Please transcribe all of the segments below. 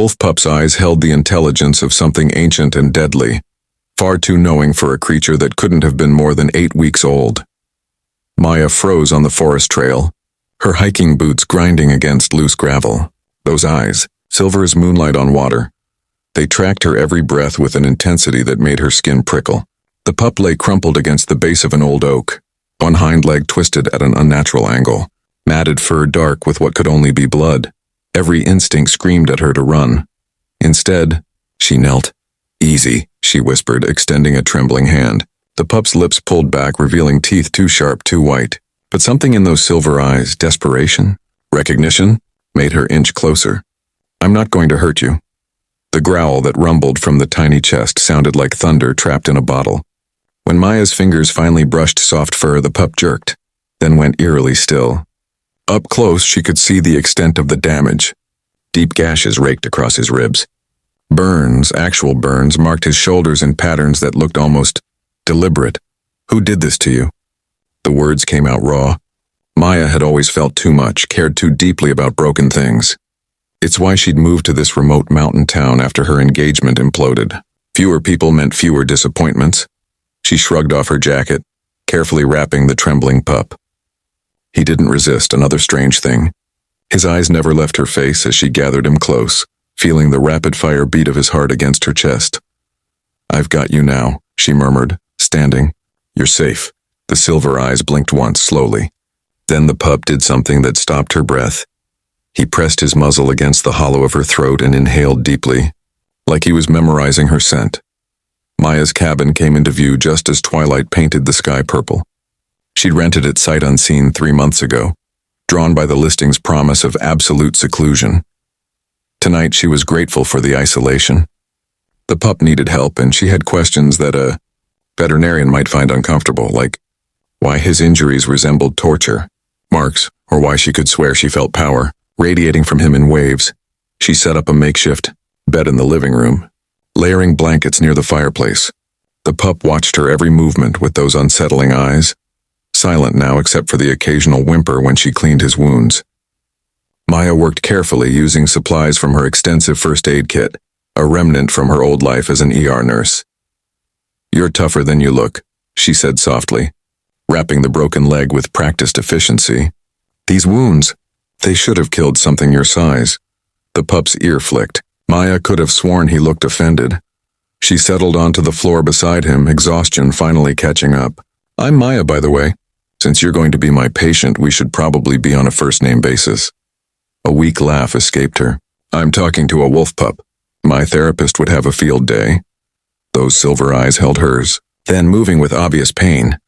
wolf pup's eyes held the intelligence of something ancient and deadly, far too knowing for a creature that couldn't have been more than 8 weeks old. Maya froze on the forest trail, her hiking boots grinding against loose gravel. Those eyes, silver as moonlight on water. They tracked her every breath with an intensity that made her skin prickle. The pup lay crumpled against the base of an old oak, one hind leg twisted at an unnatural angle, matted fur dark with what could only be blood. Every instinct screamed at her to run. Instead, she knelt. "Easy," she whispered, extending a trembling hand. The pup's lips pulled back, revealing teeth too sharp, too white. But something in those silver eyes, desperation, recognition, made her inch closer. "I'm not going to hurt you." The growl that rumbled from the tiny chest sounded like thunder trapped in a bottle. When Maya's fingers finally brushed soft fur, the pup jerked, then went eerily still. Up close, she could see the extent of the damage. Deep gashes raked across his ribs. Burns, actual burns, marked his shoulders in patterns that looked almost deliberate. "Who did this to you?" The words came out raw. Maya had always felt too much, cared too deeply about broken things. It's why she'd moved to this remote mountain town after her engagement imploded. Fewer people meant fewer disappointments. She shrugged off her jacket, carefully wrapping the trembling pup. He didn't resist, another strange thing. His eyes never left her face as she gathered him close, feeling the rapid-fire beat of his heart against her chest. "I've got you now," she murmured, standing. "You're safe." The silver eyes blinked once, slowly. Then the pup did something that stopped her breath. He pressed his muzzle against the hollow of her throat and inhaled deeply, like he was memorizing her scent. Maya's cabin came into view just as twilight painted the sky purple. She'd rented it sight unseen 3 months ago, drawn by the listing's promise of absolute seclusion. Tonight she was grateful for the isolation. The pup needed help, and she had questions that a veterinarian might find uncomfortable, like why his injuries resembled torture marks, or why she could swear she felt power radiating from him in waves. She set up a makeshift bed in the living room, layering blankets near the fireplace. The pup watched her every movement with those unsettling eyes, silent now except for the occasional whimper when she cleaned his wounds. Maya worked carefully, using supplies from her extensive first aid kit, a remnant from her old life as an ER nurse. "You're tougher than you look," she said softly, wrapping the broken leg with practiced efficiency. "These wounds, they should have killed something your size." The pup's ear flicked. Maya could have sworn he looked offended. She settled onto the floor beside him, exhaustion finally catching up. "I'm Maya, by the way. Since you're going to be my patient, we should probably be on a first-name basis." A weak laugh escaped her. "I'm talking to a wolf pup. My therapist would have a field day." Those silver eyes held hers. Then, moving with obvious pain,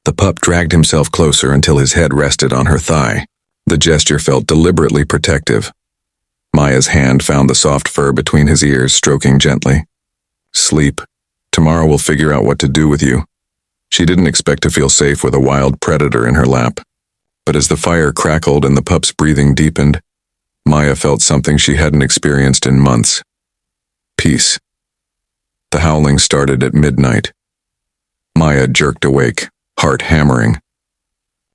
the pup dragged himself closer until his head rested on her thigh. The gesture felt deliberately protective. Maya's hand found the soft fur between his ears, stroking gently. "Sleep. Tomorrow we'll figure out what to do with you." She didn't expect to feel safe with a wild predator in her lap. But as the fire crackled and the pup's breathing deepened, Maya felt something she hadn't experienced in months. Peace. The howling started at midnight. Maya jerked awake, heart hammering.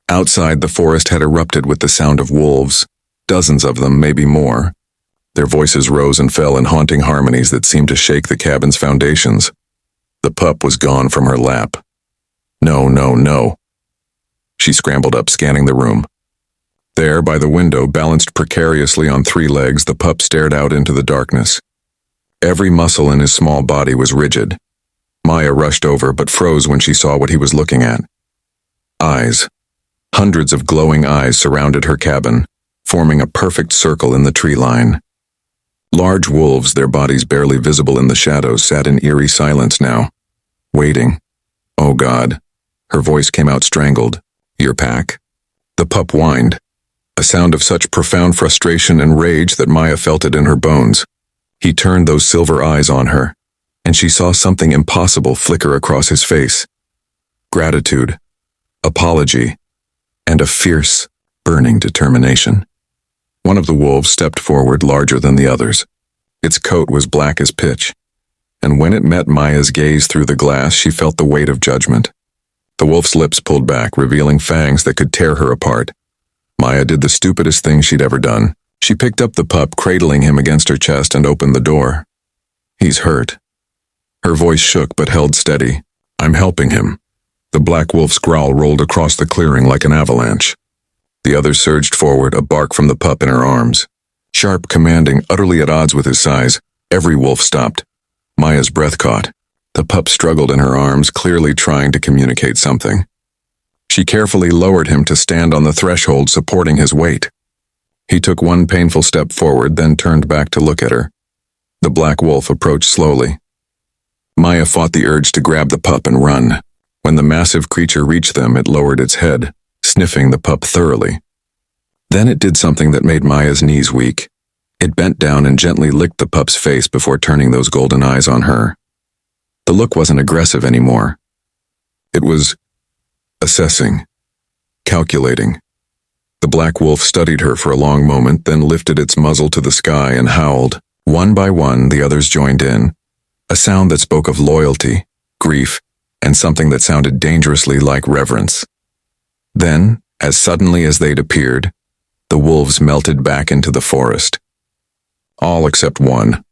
Outside, the forest had erupted with the sound of wolves, dozens of them, maybe more. Their voices rose and fell in haunting harmonies that seemed to shake the cabin's foundations. The pup was gone from her lap. No, no, no. She scrambled up, scanning the room. There, by the window, balanced precariously on 3 legs, the pup stared out into the darkness. Every muscle in his small body was rigid. Maya rushed over, but froze when she saw what he was looking at. Eyes. Hundreds of glowing eyes surrounded her cabin, forming a perfect circle in the tree line. Large wolves, their bodies barely visible in the shadows, sat in eerie silence now, waiting. "Oh God." Her voice came out strangled. "Your pack?" The pup whined, a sound of such profound frustration and rage that Maya felt it in her bones. He turned those silver eyes on her, and she saw something impossible flicker across his face. Gratitude, apology, and a fierce, burning determination. One of the wolves stepped forward, larger than the others. Its coat was black as pitch, and when it met Maya's gaze through the glass, she felt the weight of judgment. The wolf's lips pulled back, revealing fangs that could tear her apart. Maya did the stupidest thing she'd ever done. She picked up the pup, cradling him against her chest, and opened the door. "He's hurt." Her voice shook but held steady. "I'm helping him." The black wolf's growl rolled across the clearing like an avalanche. The other surged forward, a bark from the pup in her arms. Sharp, commanding, utterly at odds with his size, every wolf stopped. Maya's breath caught. The pup struggled in her arms, clearly trying to communicate something. She carefully lowered him to stand on the threshold, supporting his weight. He took one painful step forward, then turned back to look at her. The black wolf approached slowly. Maya fought the urge to grab the pup and run. When the massive creature reached them, it lowered its head, sniffing the pup thoroughly. Then it did something that made Maya's knees weak. It bent down and gently licked the pup's face before turning those golden eyes on her. The look wasn't aggressive anymore. It was assessing, calculating. The black wolf studied her for a long moment, then lifted its muzzle to the sky and howled. One by one, the others joined in, a sound that spoke of loyalty, grief, and something that sounded dangerously like reverence. Then, as suddenly as they'd appeared, the wolves melted back into the forest. All except one,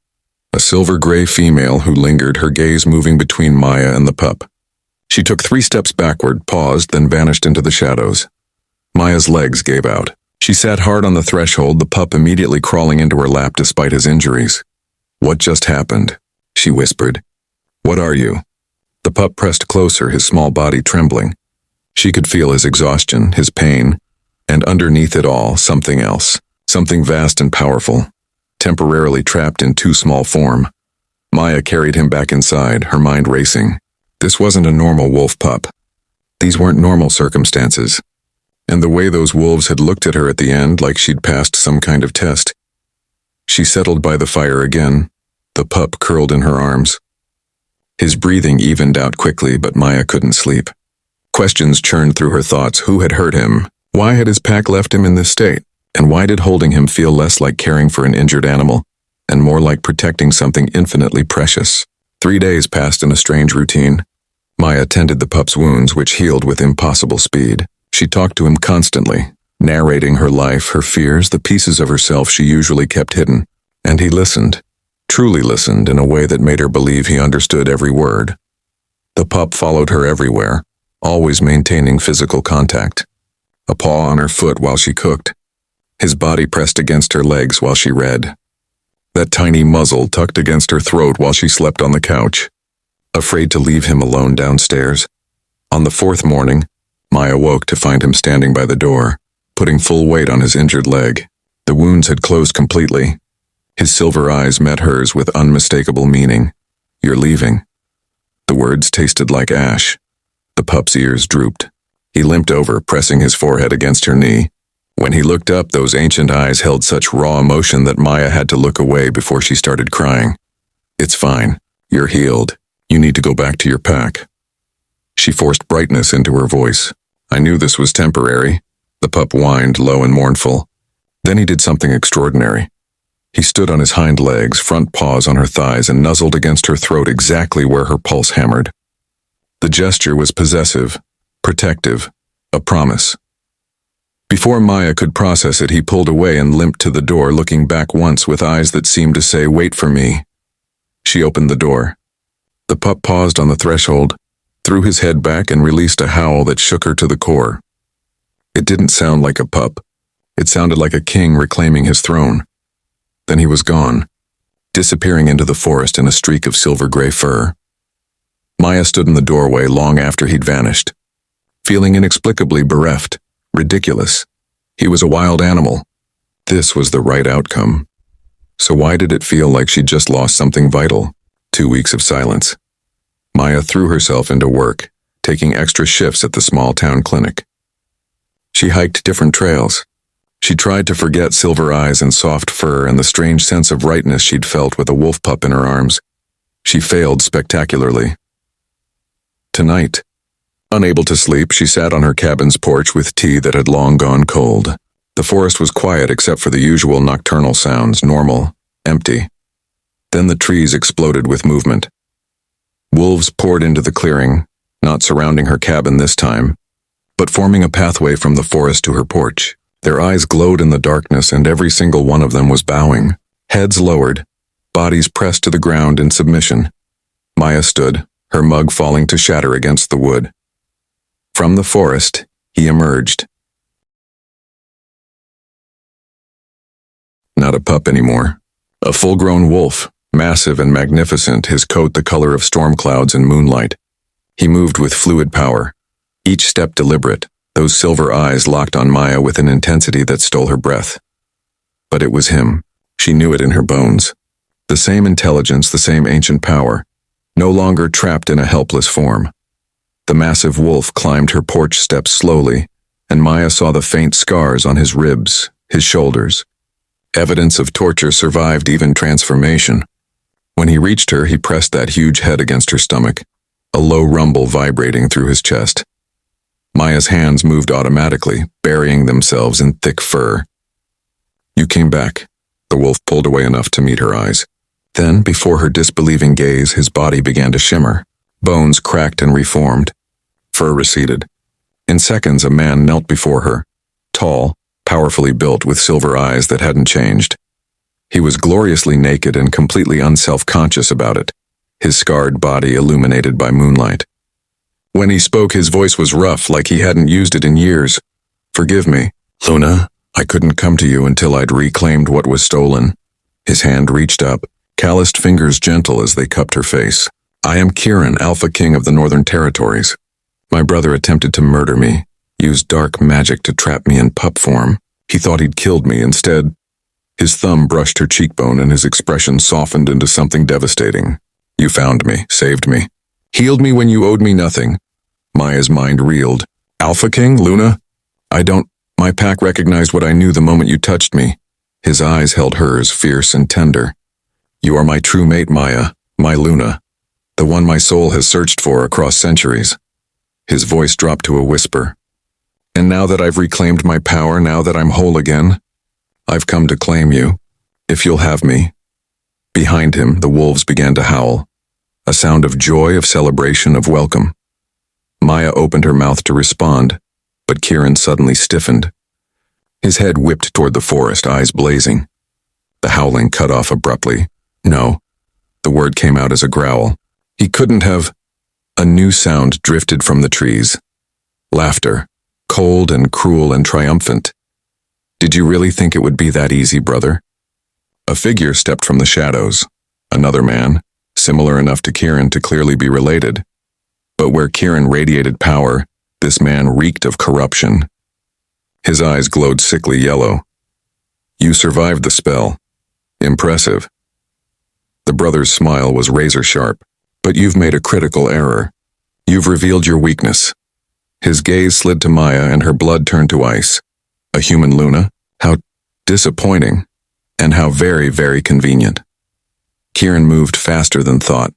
a silver-gray female who lingered, her gaze moving between Maya and the pup. She took 3 steps backward, paused, then vanished into the shadows. Maya's legs gave out. She sat hard on the threshold, the pup immediately crawling into her lap despite his injuries. "What just happened?" she whispered. "What are you?" The pup pressed closer, his small body trembling. She could feel his exhaustion, his pain, and underneath it all, something else, something vast and powerful, temporarily trapped in too small form. Maya carried him back inside, her mind racing. This wasn't a normal wolf pup. These weren't normal circumstances. And the way those wolves had looked at her at the end, like she'd passed some kind of test. She settled by the fire again, the pup curled in her arms. His breathing evened out quickly, but Maya couldn't sleep. Questions churned through her thoughts. Who had hurt him? Why had his pack left him in this state? And why did holding him feel less like caring for an injured animal, and more like protecting something infinitely precious? 3 days passed in a strange routine. Maya tended the pup's wounds, which healed with impossible speed. She talked to him constantly, narrating her life, her fears, the pieces of herself she usually kept hidden. And he listened, truly listened, in a way that made her believe he understood every word. The pup followed her everywhere, always maintaining physical contact. A paw on her foot while she cooked. His body pressed against her legs while she read. That tiny muzzle tucked against her throat while she slept on the couch, afraid to leave him alone downstairs. On the 4th morning, Maya woke to find him standing by the door, putting full weight on his injured leg. The wounds had closed completely. His silver eyes met hers with unmistakable meaning. "You're leaving." The words tasted like ash. The pup's ears drooped. He limped over, pressing his forehead against her knee. When he looked up, those ancient eyes held such raw emotion that Maya had to look away before she started crying. "It's fine. You're healed. You need to go back to your pack." She forced brightness into her voice. "I knew this was temporary." The pup whined, low and mournful. Then he did something extraordinary. He stood on his hind legs, front paws on her thighs, and nuzzled against her throat exactly where her pulse hammered. The gesture was possessive, protective, a promise. Before Maya could process it, he pulled away and limped to the door, looking back once with eyes that seemed to say, "Wait for me." She opened the door. The pup paused on the threshold, threw his head back, and released a howl that shook her to the core. It didn't sound like a pup. It sounded like a king reclaiming his throne. Then he was gone, disappearing into the forest in a streak of silver-gray fur. Maya stood in the doorway long after he'd vanished, feeling inexplicably bereft, ridiculous. He was a wild animal. This was the right outcome. So why did it feel like she'd just lost something vital? 2 weeks of silence. Maya threw herself into work, taking extra shifts at the small town clinic. She hiked different trails. She tried to forget silver eyes and soft fur and the strange sense of rightness she'd felt with a wolf pup in her arms. She failed spectacularly. Tonight, unable to sleep, she sat on her cabin's porch with tea that had long gone cold. The forest was quiet except for the usual nocturnal sounds, normal, empty. Then the trees exploded with movement. Wolves poured into the clearing, not surrounding her cabin this time, but forming a pathway from the forest to her porch. Their eyes glowed in the darkness, and every single one of them was bowing, heads lowered, bodies pressed to the ground in submission. Maya stood, her mug falling to shatter against the wood. From the forest, he emerged. Not a pup anymore. A full-grown wolf, massive and magnificent, his coat the color of storm clouds in moonlight. He moved with fluid power, each step deliberate, those silver eyes locked on Maya with an intensity that stole her breath. But it was him. She knew it in her bones. The same intelligence, the same ancient power, no longer trapped in a helpless form. The massive wolf climbed her porch steps slowly, and Maya saw the faint scars on his ribs, his shoulders. Evidence of torture survived even transformation. When he reached her, he pressed that huge head against her stomach, a low rumble vibrating through his chest. Maya's hands moved automatically, burying themselves in thick fur. "You came back." The wolf pulled away enough to meet her eyes. Then, before her disbelieving gaze, his body began to shimmer. Bones cracked and reformed. Fur receded. In seconds, a man knelt before her, tall, powerfully built, with silver eyes that hadn't changed. He was gloriously naked and completely unself-conscious about it, his scarred body illuminated by moonlight. When he spoke, his voice was rough, like he hadn't used it in years. "Forgive me, Luna. I couldn't come to you until I'd reclaimed what was stolen." His hand reached up, calloused fingers gentle as they cupped her face. "I am Kieran, Alpha King of the Northern Territories. My brother attempted to murder me, used dark magic to trap me in pup form. He thought he'd killed me. Instead, his thumb brushed her cheekbone and his expression softened into something devastating. You found me, saved me, healed me when you owed me nothing." Maya's mind reeled. "Alpha King, Luna? My pack recognized what I knew the moment you touched me." His eyes held hers, fierce and tender. "You are my true mate, Maya, my Luna, the one my soul has searched for across centuries." His voice dropped to a whisper. "And now that I've reclaimed my power, now that I'm whole again, I've come to claim you, if you'll have me." Behind him, the wolves began to howl, a sound of joy, of celebration, of welcome. Maya opened her mouth to respond, but Kieran suddenly stiffened. His head whipped toward the forest, eyes blazing. The howling cut off abruptly. "No." The word came out as a growl. He couldn't have. A new sound drifted from the trees. Laughter, cold and cruel and triumphant. "Did you really think it would be that easy, brother?" A figure stepped from the shadows. Another man, similar enough to Kieran to clearly be related. But where Kieran radiated power, this man reeked of corruption. His eyes glowed sickly yellow. "You survived the spell. Impressive." The brother's smile was razor-sharp. "But you've made a critical error. You've revealed your weakness." His gaze slid to Maya and her blood turned to ice. A human Luna? How disappointing. And how very, very convenient. Kieran moved faster than thought,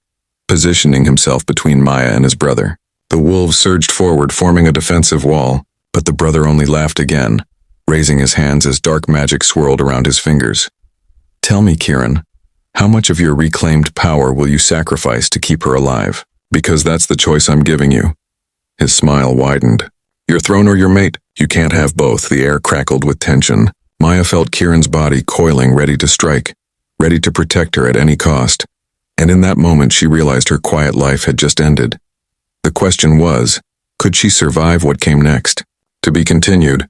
positioning himself between Maya and his brother. The wolves surged forward, forming a defensive wall, but the brother only laughed again, raising his hands as dark magic swirled around his fingers. "Tell me, Kieran, how much of your reclaimed power will you sacrifice to keep her alive? Because that's the choice I'm giving you." His smile widened. "Your throne or your mate? You can't have both." The air crackled with tension. Maya felt Kieran's body coiling, ready to strike, ready to protect her at any cost. And in that moment she realized her quiet life had just ended. The question was, could she survive what came next? To be continued.